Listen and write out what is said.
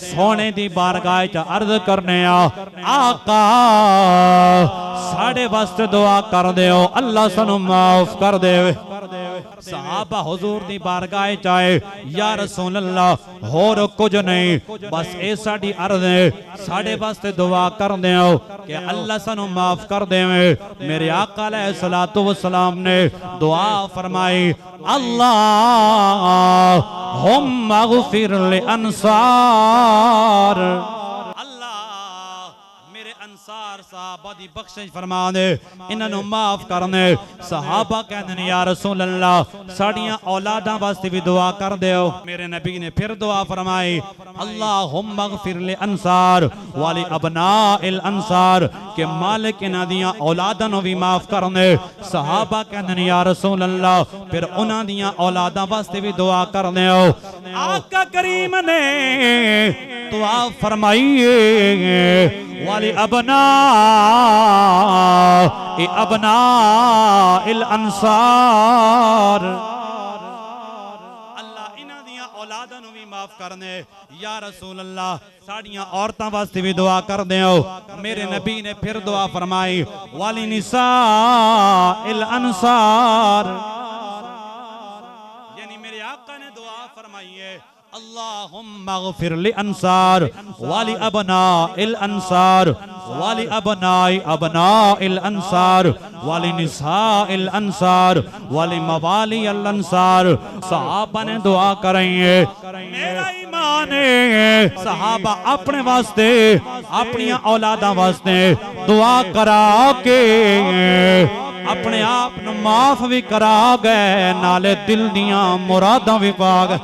सोने दी बारगाह च अर्ज करने आका साढ़े वास्ते दुआ कर दियो, अल्लाह सानू माफ कर दे। सहाबा हुजूर दी बारगाह च आए, या रसूल अल्लाह होर कुछ नहीं, बस ये साडी अर्ज है, साढ़े वास्ते दुआ कर दियो कि अल्लाह सानू माफ कर देवे। मेरे आका अलैहिस्सलातु वस्सलाम ने दुआ फरमाई, अल्लाहुम्मा गफिर लि अंसार, अंसार साहबा दी बख्शिश फरमा दे, इन्हां माफ करने। सहाबा कहंदे या रसूल अल्लाह साड़ियां औलादां वास्ते भी दुआ कर दियो। मेरे नबी ने फिर दुआ फरमाई, अल्लाहुम्मा गफिर लि अंसार वाली अबनाइल अंसार, के मालिक इन्हां दियां औलादां नु भी माफ करने। सहाबा कहंदे या रसूल अल्लाह फिर उन्हां दियां औलादां वास्ते भी दुआ कर दियो। आका करीम ने दुआ फरमाई, वाली अबना इल अंसार, अल्लाह इन्हां दियां औलादां नू भी माफ करने। या रसूल अल्लाह साड़ियां औरतां वास्ते भी दुआ कर दियो। मेरे नबी ने फिर दुआ फरमाई, वाली निसा इल अंसार, यानी मेरे आका ने दुआ फरमाई है, अल्लाहुम्मा गफिर लि अंसार वाली अबनाइल अंसार वाली अबनाइल अंसार वाली निसाइल अंसार वाली मवाली अल अंसार। सहाबा ने दुआ करेंगे, मेरा ईमान है सहाबा अपने वास्ते अपनी औलादा वास्ते दुआ करा के अपने आप नू माफ भी करा गए, नाले दिल दियां मुरादां भी पा गए।